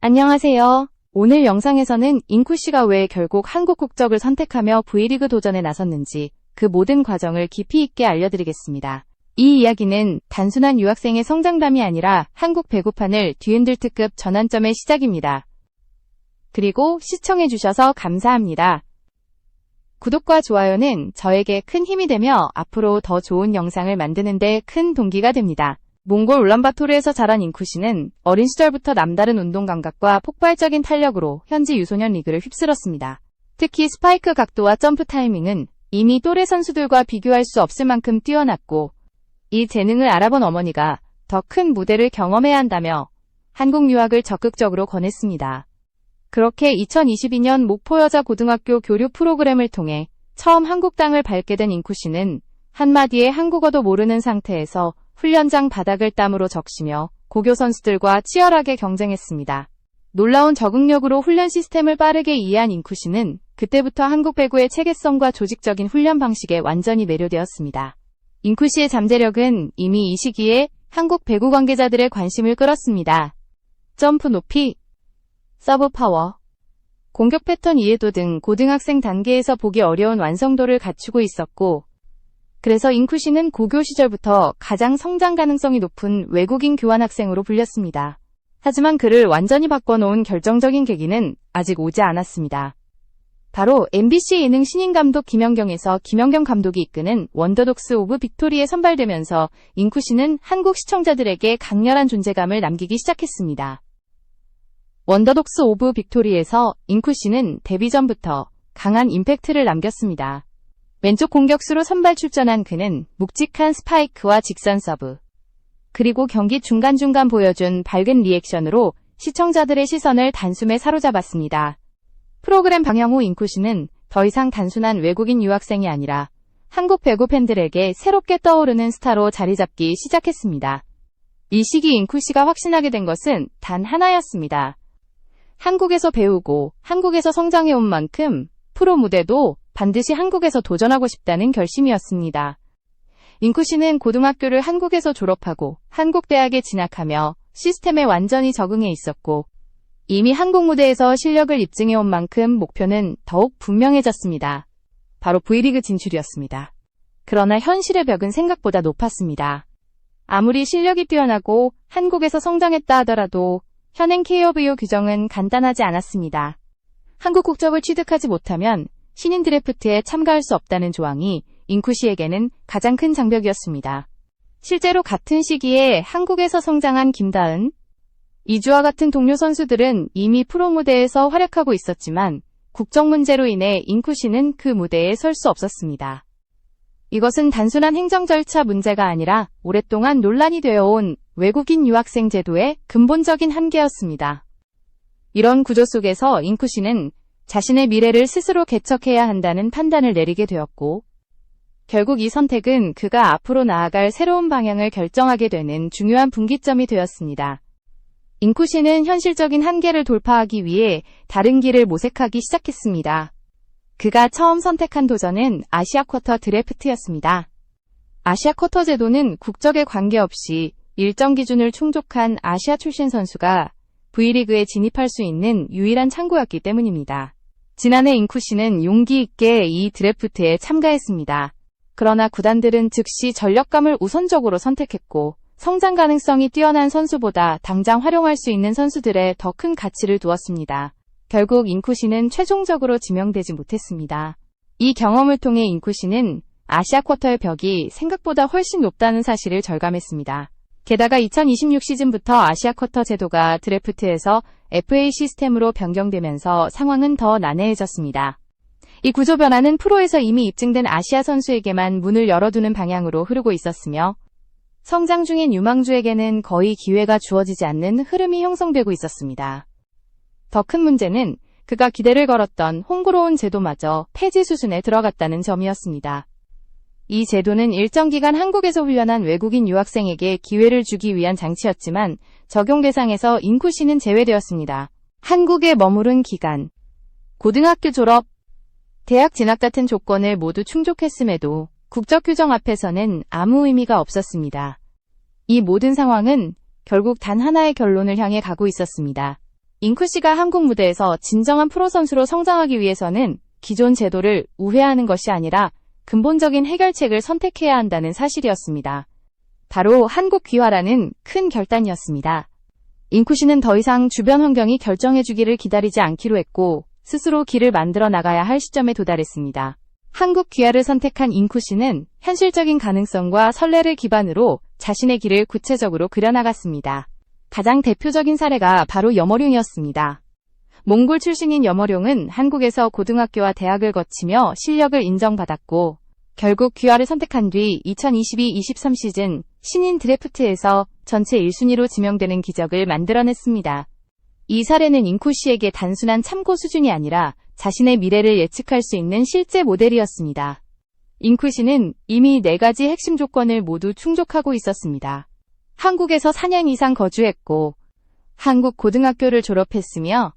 안녕하세요. 오늘 영상에서는 잉쿠 씨가 왜 결국 한국 국적을 선택하며 V리그 도전에 나섰는지 그 모든 과정을 깊이 있게 알려드리겠습니다. 이 이야기는 단순한 유학생의 성장담이 아니라 한국 배구판을 뒤흔들 특급 전환점의 시작입니다. 그리고 시청해주셔서 감사합니다. 구독과 좋아요는 저에게 큰 힘이 되며 앞으로 더 좋은 영상을 만드는 데 큰 동기가 됩니다. 몽골 울란바토르에서 자란 잉쿠 씨는 어린 시절부터 남다른 운동 감각과 폭발적인 탄력으로 현지 유소년 리그를 휩쓸었습니다. 특히 스파이크 각도와 점프 타이밍은 이미 또래 선수들과 비교할 수 없을 만큼 뛰어났고, 이 재능을 알아본 어머니가 더 큰 무대를 경험해야 한다며 한국 유학을 적극적으로 권했습니다. 그렇게 2022년 목포여자고등학교 교류 프로그램을 통해 처음 한국 땅을 밟게 된 잉쿠 씨는 한마디의 한국어도 모르는 상태에서 훈련장 바닥을 땀으로 적시며 고교 선수들과 치열하게 경쟁했습니다. 놀라운 적응력으로 훈련 시스템을 빠르게 이해한 잉쿠 씨는 그때부터 한국 배구의 체계성과 조직적인 훈련 방식에 완전히 매료되었습니다. 잉쿠 씨의 잠재력은 이미 이 시기에 한국 배구 관계자들의 관심을 끌었습니다. 점프 높이, 서브 파워, 공격 패턴 이해도 등 고등학생 단계에서 보기 어려운 완성도를 갖추고 있었고, 그래서 잉쿠 씨는 고교 시절부터 가장 성장 가능성이 높은 외국인 교환 학생으로 불렸습니다. 하지만 그를 완전히 바꿔놓은 결정적인 계기는 아직 오지 않았습니다. 바로 MBC 예능 신인 감독 김연경에서 김연경 감독이 이끄는 원더독스 오브 빅토리에 선발되면서 잉쿠 씨는 한국 시청자들에게 강렬한 존재감을 남기기 시작했습니다. 원더독스 오브 빅토리에서 잉쿠 씨는 데뷔 전부터 강한 임팩트를 남겼습니다. 왼쪽 공격수로 선발 출전한 그는 묵직한 스파이크와 직선 서브, 그리고 경기 중간중간 보여준 밝은 리액션으로 시청자들의 시선을 단숨에 사로잡았습니다. 프로그램 방영 후 잉쿠 씨는 더 이상 단순한 외국인 유학생이 아니라 한국 배구 팬들에게 새롭게 떠오르는 스타로 자리잡기 시작했습니다. 이 시기 잉쿠 씨가 확신하게 된 것은 단 하나였습니다. 한국에서 배우고 한국에서 성장해온 만큼 프로 무대도 반드시 한국에서 도전하고 싶다는 결심이었습니다. 잉쿠 씨는 고등학교를 한국에서 졸업하고 한국 대학에 진학하며 시스템에 완전히 적응해 있었고, 이미 한국 무대에서 실력을 입증해온 만큼 목표는 더욱 분명해졌습니다. 바로 V리그 진출이었습니다. 그러나 현실의 벽은 생각보다 높았습니다. 아무리 실력이 뛰어나고 한국에서 성장했다 하더라도 현행 KOVO 규정은 간단하지 않았습니다. 한국 국적을 취득하지 못하면 신인 드래프트에 참가할 수 없다는 조항이 잉쿠 씨에게는 가장 큰 장벽이었습니다. 실제로 같은 시기에 한국에서 성장한 김다은, 이주와 같은 동료 선수들은 이미 프로 무대에서 활약하고 있었지만 국적 문제로 인해 잉쿠 씨는 그 무대에 설 수 없었습니다. 이것은 단순한 행정 절차 문제가 아니라 오랫동안 논란이 되어온 외국인 유학생 제도의 근본적인 한계였습니다. 이런 구조 속에서 잉쿠 씨는 자신의 미래를 스스로 개척해야 한다는 판단을 내리게 되었고, 결국 이 선택은 그가 앞으로 나아갈 새로운 방향을 결정하게 되는 중요한 분기점이 되었습니다. 잉쿠 씨는 현실적인 한계를 돌파하기 위해 다른 길을 모색하기 시작했습니다. 그가 처음 선택한 도전은 아시아 쿼터 드래프트였습니다. 아시아 쿼터 제도는 국적에 관계없이 일정 기준을 충족한 아시아 출신 선수가 V리그에 진입할 수 있는 유일한 창구였기 때문입니다. 지난해 잉쿠 씨는 용기 있게 이 드래프트에 참가했습니다. 그러나 구단들은 즉시 전력감을 우선적으로 선택했고, 성장 가능성이 뛰어난 선수보다 당장 활용할 수 있는 선수들에 더 큰 가치를 두었습니다. 결국 잉쿠 씨는 최종적으로 지명되지 못했습니다. 이 경험을 통해 잉쿠 씨는 아시아 쿼터의 벽이 생각보다 훨씬 높다는 사실을 절감했습니다. 게다가 2026 시즌부터 아시아 쿼터 제도가 드래프트에서 FA 시스템으로 변경되면서 상황은 더 난해해졌습니다. 이 구조 변화는 프로에서 이미 입증된 아시아 선수에게만 문을 열어두는 방향으로 흐르고 있었으며, 성장 중인 유망주에게는 거의 기회가 주어지지 않는 흐름이 형성되고 있었습니다. 더 큰 문제는 그가 기대를 걸었던 홍구로운 제도마저 폐지 수순에 들어갔다는 점이었습니다. 이 제도는 일정 기간 한국에서 훈련한 외국인 유학생에게 기회를 주기 위한 장치였지만 적용 대상에서 잉쿠 씨는 제외되었습니다. 한국에 머무른 기간, 고등학교 졸업, 대학 진학 같은 조건을 모두 충족했음에도 국적 규정 앞에서는 아무 의미가 없었습니다. 이 모든 상황은 결국 단 하나의 결론을 향해 가고 있었습니다. 잉쿠 씨가 한국 무대에서 진정한 프로 선수로 성장하기 위해서는 기존 제도를 우회하는 것이 아니라 근본적인 해결책을 선택해야 한다는 사실이었습니다. 바로 한국 귀화라는 큰 결단이었습니다. 잉쿠 씨는 더 이상 주변 환경이 결정해주기를 기다리지 않기로 했고 스스로 길을 만들어 나가야 할 시점에 도달했습니다. 한국 귀화를 선택한 잉쿠 씨는 현실적인 가능성과 선례를 기반으로 자신의 길을 구체적으로 그려나갔습니다. 가장 대표적인 사례가 바로 염어룡이었습니다. 몽골 출신인 염어룡은 한국에서 고등학교와 대학을 거치며 실력을 인정받았고 결국 귀화를 선택한 뒤 2022-23 시즌 신인 드래프트에서 전체 1순위로 지명되는 기적을 만들어냈습니다. 이 사례는 잉쿠 씨에게 단순한 참고 수준이 아니라 자신의 미래를 예측할 수 있는 실제 모델이었습니다. 잉쿠 씨는 이미 4가지 핵심 조건을 모두 충족하고 있었습니다. 한국에서 4년 이상 거주했고 한국 고등학교를 졸업했으며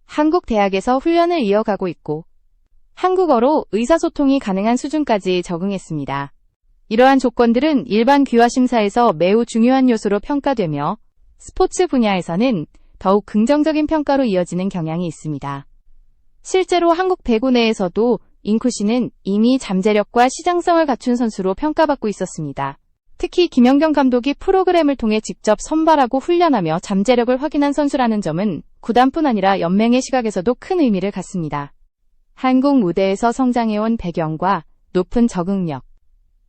한국 대학에서 훈련을 이어가고 있고 한국어로 의사소통이 가능한 수준까지 적응했습니다. 이러한 조건들은 일반 귀화 심사에서 매우 중요한 요소로 평가되며 스포츠 분야에서는 더욱 긍정적인 평가로 이어지는 경향이 있습니다. 실제로 한국 배구 내에서도 잉쿠 씨는 이미 잠재력과 시장성을 갖춘 선수로 평가받고 있었습니다. 특히 김연경 감독이 프로그램을 통해 직접 선발하고 훈련하며 잠재력을 확인한 선수라는 점은 구단뿐 아니라 연맹의 시각에서도 큰 의미를 갖습니다. 한국 무대에서 성장해온 배경과 높은 적응력,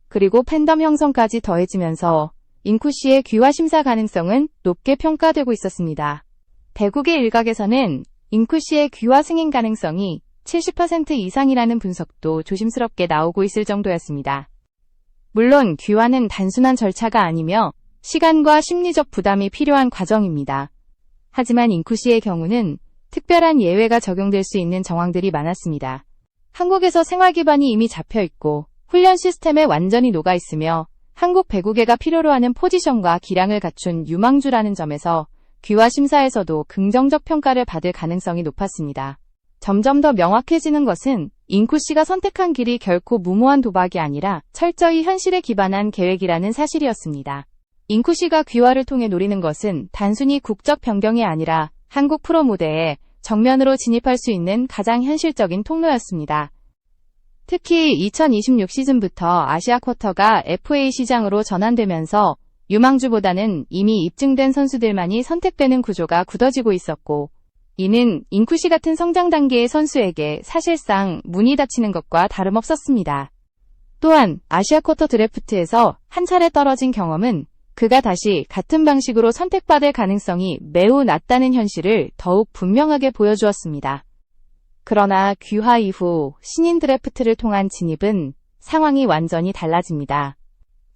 그리고 팬덤 형성까지 더해지면서 잉쿠 씨의 귀화 심사 가능성은 높게 평가되고 있었습니다. 배구계 일각에서는 잉쿠 씨의 귀화 승인 가능성이 70% 이상이라는 분석도 조심스럽게 나오고 있을 정도였습니다. 물론 귀화는 단순한 절차가 아니며 시간과 심리적 부담이 필요한 과정입니다. 하지만 잉쿠 씨의 경우는 특별한 예외가 적용될 수 있는 정황들이 많았습니다. 한국에서 생활 기반이 이미 잡혀 있고 훈련 시스템에 완전히 녹아 있으며 한국 배구계가 필요로 하는 포지션과 기량을 갖춘 유망주라는 점에서 귀화 심사에서도 긍정적 평가를 받을 가능성이 높았습니다. 점점 더 명확해지는 것은 잉쿠 씨가 선택한 길이 결코 무모한 도박이 아니라 철저히 현실에 기반한 계획이라는 사실이었습니다. 잉쿠 씨가 귀화를 통해 노리는 것은 단순히 국적 변경이 아니라 한국 프로 무대에 정면으로 진입할 수 있는 가장 현실적인 통로였습니다. 특히 2026 시즌부터 아시아 쿼터가 FA 시장으로 전환되면서 유망주보다는 이미 입증된 선수들만이 선택되는 구조가 굳어지고 있었고, 이는 잉쿠 씨 같은 성장 단계의 선수에게 사실상 문이 닫히는 것과 다름없었습니다. 또한 아시아 쿼터 드래프트에서 한 차례 떨어진 경험은 그가 다시 같은 방식으로 선택받을 가능성이 매우 낮다는 현실을 더욱 분명하게 보여주었습니다. 그러나 귀화 이후 신인 드래프트를 통한 진입은 상황이 완전히 달라집니다.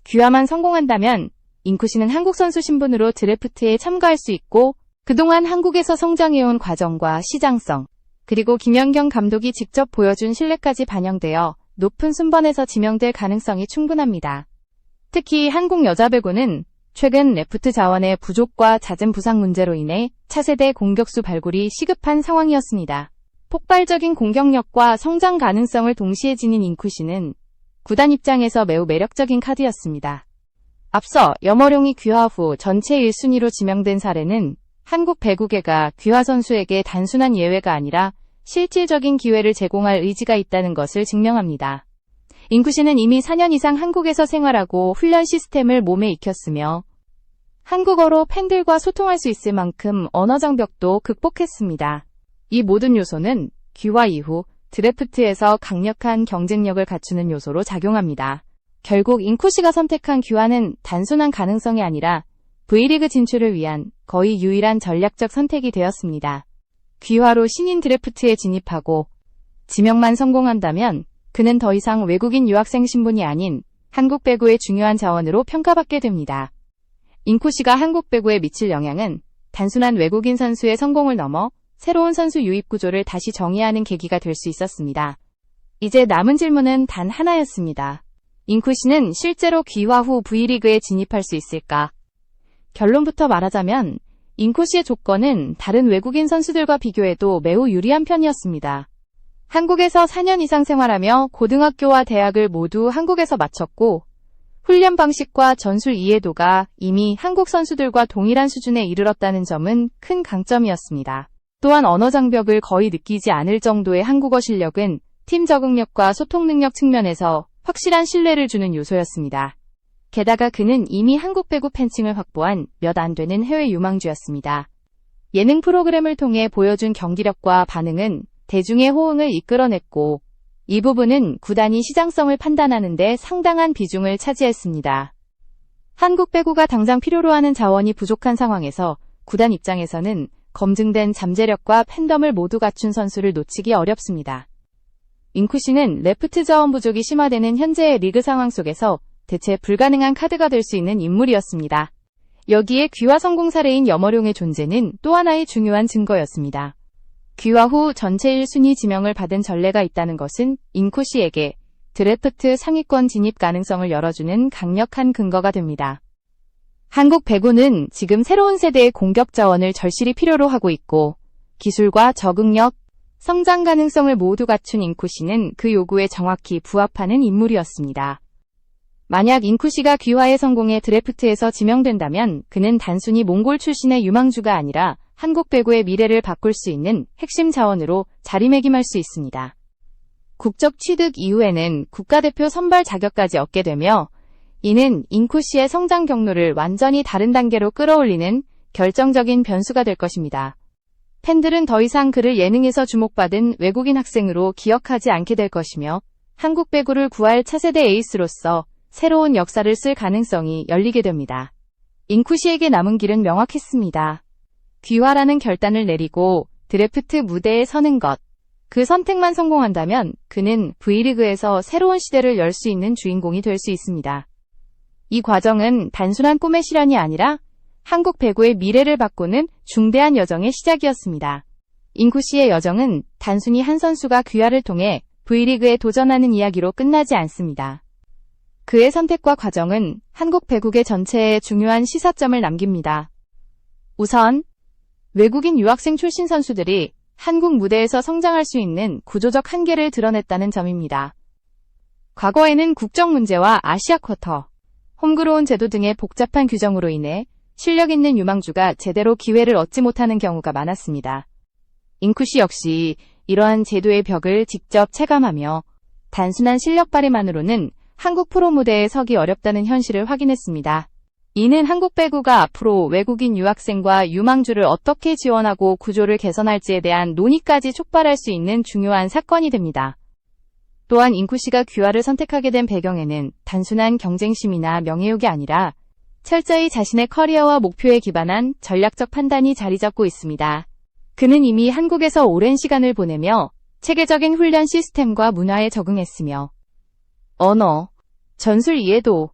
귀화만 성공한다면 잉쿠 씨는 한국 선수 신분으로 드래프트에 참가할 수 있고 그동안 한국에서 성장해온 과정과 시장성, 그리고 김연경 감독이 직접 보여준 신뢰까지 반영되어 높은 순번에서 지명될 가능성이 충분합니다. 특히 한국 여자 배구는 최근 레프트 자원의 부족과 잦은 부상 문제로 인해 차세대 공격수 발굴이 시급한 상황이었습니다. 폭발적인 공격력과 성장 가능성을 동시에 지닌 잉쿠 씨는 구단 입장에서 매우 매력적인 카드였습니다. 앞서 염어룡이 귀화 후 전체 1순위로 지명된 사례는 한국 배구계가 귀화 선수에게 단순한 예외가 아니라 실질적인 기회를 제공할 의지가 있다는 것을 증명합니다. 잉쿠 씨는 이미 4년 이상 한국에서 생활하고 훈련 시스템을 몸에 익혔으며 한국어로 팬들과 소통할 수 있을 만큼 언어 장벽도 극복했습니다. 이 모든 요소는 귀화 이후 드래프트에서 강력한 경쟁력을 갖추는 요소로 작용합니다. 결국 잉쿠 씨가 선택한 귀화는 단순한 가능성이 아니라 V리그 진출을 위한 거의 유일한 전략적 선택이 되었습니다. 귀화로 신인 드래프트에 진입하고 지명만 성공한다면 그는 더 이상 외국인 유학생 신분이 아닌 한국 배구의 중요한 자원으로 평가받게 됩니다. 잉쿠 씨가 한국 배구에 미칠 영향은 단순한 외국인 선수의 성공을 넘어 새로운 선수 유입 구조를 다시 정의하는 계기가 될 수 있었습니다. 이제 남은 질문은 단 하나였습니다. 잉쿠 씨는 실제로 귀화 후 V리그에 진입할 수 있을까? 결론부터 말하자면 잉쿠 씨의 조건은 다른 외국인 선수들과 비교해도 매우 유리한 편이었습니다. 한국에서 4년 이상 생활하며 고등학교와 대학을 모두 한국에서 마쳤고 훈련 방식과 전술 이해도가 이미 한국 선수들과 동일한 수준에 이르렀다는 점은 큰 강점이었습니다. 또한 언어 장벽을 거의 느끼지 않을 정도의 한국어 실력은 팀 적응력과 소통 능력 측면에서 확실한 신뢰를 주는 요소였습니다. 게다가 그는 이미 한국 배구 팬층을 확보한 몇 안 되는 해외 유망주였습니다. 예능 프로그램을 통해 보여준 경기력과 반응은 대중의 호응을 이끌어냈고 이 부분은 구단이 시장성을 판단하는 데 상당한 비중을 차지했습니다. 한국 배구가 당장 필요로 하는 자원이 부족한 상황에서 구단 입장에서는 검증된 잠재력과 팬덤을 모두 갖춘 선수를 놓치기 어렵습니다. 잉쿠시는 레프트 자원 부족이 심화되는 현재의 리그 상황 속에서 대체 불가능한 카드가 될 수 있는 인물이었습니다. 여기에 귀화 성공 사례인 염어룡의 존재는 또 하나의 중요한 증거였습니다. 귀화 후 전체 1순위 지명을 받은 전례가 있다는 것은 잉쿠시에게 드래프트 상위권 진입 가능성을 열어주는 강력한 근거가 됩니다. 한국 배구는 지금 새로운 세대의 공격 자원을 절실히 필요로 하고 있고 기술과 적응력, 성장 가능성을 모두 갖춘 잉쿠시는 그 요구에 정확히 부합하는 인물이었습니다. 만약 잉쿠시가 귀화에 성공해 드래프트에서 지명된다면 그는 단순히 몽골 출신의 유망주가 아니라 한국 배구의 미래를 바꿀 수 있는 핵심 자원으로 자리매김할 수 있습니다. 국적 취득 이후에는 국가대표 선발 자격까지 얻게 되며 이는 잉쿠시의 성장 경로를 완전히 다른 단계로 끌어올리는 결정적인 변수가 될 것입니다. 팬들은 더 이상 그를 예능에서 주목받은 외국인 학생으로 기억하지 않게 될 것이며 한국 배구를 구할 차세대 에이스로서 새로운 역사를 쓸 가능성이 열리게 됩니다. 잉쿠시에게 남은 길은 명확했습니다. 귀화라는 결단을 내리고 드래프트 무대에 서는 것. 그 선택만 성공한다면 그는 V리그에서 새로운 시대를 열 수 있는 주인공이 될 수 있습니다. 이 과정은 단순한 꿈의 실현이 아니라 한국 배구의 미래를 바꾸는 중대한 여정의 시작이었습니다. 잉쿠시의 여정은 단순히 한 선수가 귀화를 통해 V리그에 도전하는 이야기로 끝나지 않습니다. 그의 선택과 과정은 한국 배구계 전체에 중요한 시사점을 남깁니다. 우선 외국인 유학생 출신 선수들이 한국 무대에서 성장할 수 있는 구조적 한계를 드러냈다는 점입니다. 과거에는 국적 문제와 아시아 쿼터, 홈그로운 제도 등의 복잡한 규정으로 인해 실력 있는 유망주가 제대로 기회를 얻지 못하는 경우가 많았습니다. 잉쿠시 역시 이러한 제도의 벽을 직접 체감하며 단순한 실력 발휘만으로는 한국 프로 무대에 서기 어렵다는 현실을 확인했습니다. 이는 한국 배구가 앞으로 외국인 유학생과 유망주를 어떻게 지원하고 구조를 개선할지에 대한 논의까지 촉발할 수 있는 중요한 사건이 됩니다. 또한 잉쿠시가 귀화를 선택하게 된 배경에는 단순한 경쟁심이나 명예욕이 아니라 철저히 자신의 커리어와 목표에 기반한 전략적 판단이 자리 잡고 있습니다. 그는 이미 한국에서 오랜 시간을 보내며 체계적인 훈련 시스템과 문화에 적응했으며 언어, 전술 이해도,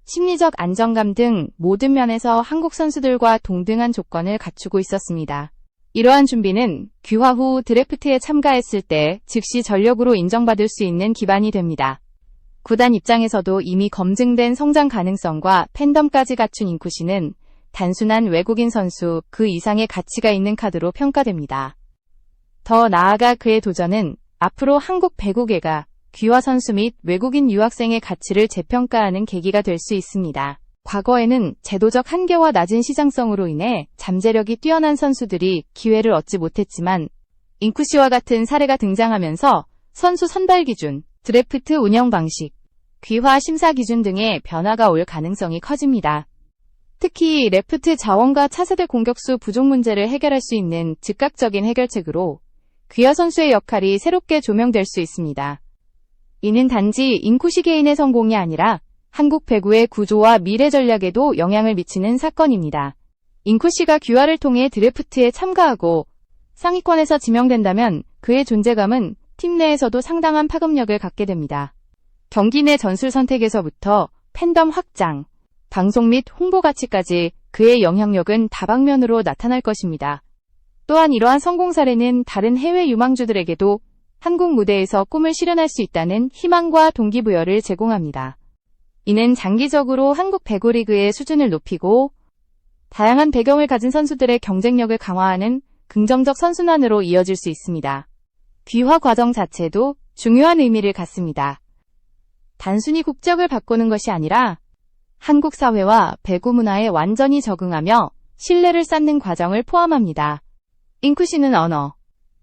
심리적 안정감 등 모든 면에서 한국 선수들과 동등한 조건을 갖추고 있었습니다. 이러한 준비는 귀화 후 드래프트에 참가했을 때 즉시 전력으로 인정받을 수 있는 기반이 됩니다. 구단 입장에서도 이미 검증된 성장 가능성과 팬덤까지 갖춘 잉쿠시는 단순한 외국인 선수 그 이상의 가치가 있는 카드로 평가됩니다. 더 나아가 그의 도전은 앞으로 한국 배구계가 귀화 선수 및 외국인 유학생의 가치를 재평가하는 계기가 될 수 있습니다. 과거에는 제도적 한계와 낮은 시장성으로 인해 잠재력이 뛰어난 선수들이 기회를 얻지 못했지만 잉쿠시와 같은 사례가 등장하면서 선수 선발 기준, 드래프트 운영 방식, 귀화 심사 기준 등의 변화가 올 가능성이 커집니다. 특히 레프트 자원과 차세대 공격수 부족 문제를 해결할 수 있는 즉각적인 해결책으로 귀화 선수의 역할이 새롭게 조명될 수 있습니다. 이는 단지 잉쿠시 개인의 성공이 아니라 한국 배구의 구조와 미래 전략에도 영향을 미치는 사건입니다. 잉쿠시가 귀화를 통해 드래프트에 참가하고 상위권에서 지명된다면 그의 존재감은 팀 내에서도 상당한 파급력을 갖게 됩니다. 경기 내 전술 선택에서부터 팬덤 확장, 방송 및 홍보 가치까지 그의 영향력은 다방면으로 나타날 것입니다. 또한 이러한 성공 사례는 다른 해외 유망주들에게도 한국 무대에서 꿈을 실현할 수 있다는 희망과 동기부여를 제공합니다. 이는 장기적으로 한국 배구 리그의 수준을 높이고 다양한 배경을 가진 선수들의 경쟁력을 강화하는 긍정적 선순환으로 이어질 수 있습니다. 귀화 과정 자체도 중요한 의미를 갖습니다. 단순히 국적을 바꾸는 것이 아니라 한국 사회와 배구 문화에 완전히 적응하며 신뢰를 쌓는 과정을 포함합니다. 잉쿠시는 언어,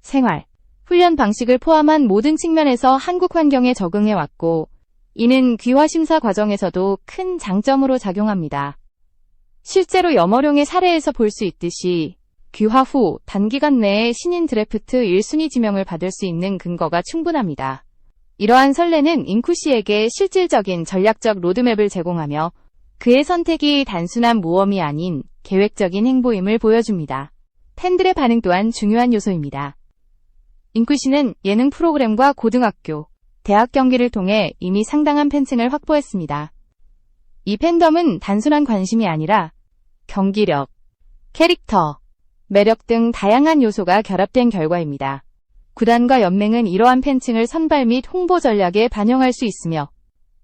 생활, 훈련 방식을 포함한 모든 측면에서 한국 환경에 적응해왔고, 이는 귀화 심사 과정에서도 큰 장점으로 작용합니다. 실제로 염어룡의 사례에서 볼 수 있듯이 귀화 후 단기간 내에 신인 드래프트 1순위 지명을 받을 수 있는 근거가 충분합니다. 이러한 선례는 잉쿠시에게 실질적인 전략적 로드맵을 제공하며 그의 선택이 단순한 모험이 아닌 계획적인 행보임을 보여줍니다. 팬들의 반응 또한 중요한 요소입니다. 잉쿠시는 예능 프로그램과 고등학교, 대학 경기를 통해 이미 상당한 팬층을 확보했습니다. 이 팬덤은 단순한 관심이 아니라 경기력, 캐릭터, 매력 등 다양한 요소가 결합된 결과입니다. 구단과 연맹은 이러한 팬층을 선발 및 홍보 전략에 반영할 수 있으며,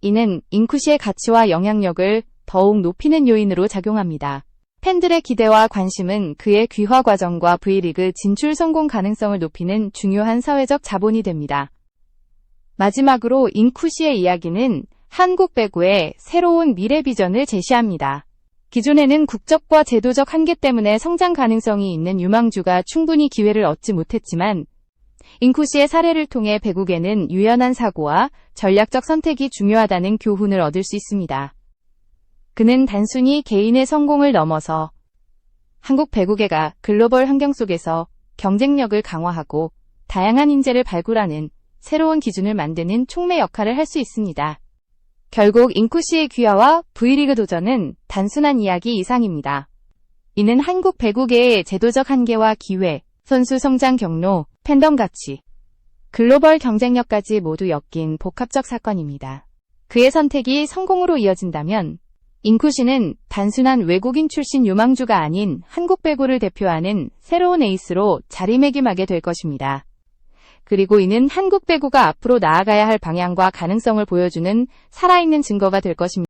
이는 잉쿠시의 가치와 영향력을 더욱 높이는 요인으로 작용합니다. 팬들의 기대와 관심은 그의 귀화 과정과 V리그 진출 성공 가능성을 높이는 중요한 사회적 자본이 됩니다. 마지막으로 잉쿠시의 이야기는 한국 배구의 새로운 미래 비전을 제시합니다. 기존에는 국적과 제도적 한계 때문에 성장 가능성이 있는 유망주가 충분히 기회를 얻지 못했지만, 잉쿠시의 사례를 통해 배구계는 유연한 사고와 전략적 선택이 중요하다는 교훈을 얻을 수 있습니다. 그는 단순히 개인의 성공을 넘어서 한국 배구계가 글로벌 환경 속에서 경쟁력을 강화하고 다양한 인재를 발굴하는 새로운 기준을 만드는 촉매 역할을 할 수 있습니다. 결국 잉쿠시의 귀화와 V리그 도전은 단순한 이야기 이상입니다. 이는 한국 배구계의 제도적 한계와 기회, 선수 성장 경로, 팬덤 가치, 글로벌 경쟁력까지 모두 엮인 복합적 사건입니다. 그의 선택이 성공으로 이어진다면 잉쿠시는 단순한 외국인 출신 유망주가 아닌 한국 배구를 대표하는 새로운 에이스로 자리매김하게 될 것입니다. 그리고 이는 한국 배구가 앞으로 나아가야 할 방향과 가능성을 보여주는 살아있는 증거가 될 것입니다.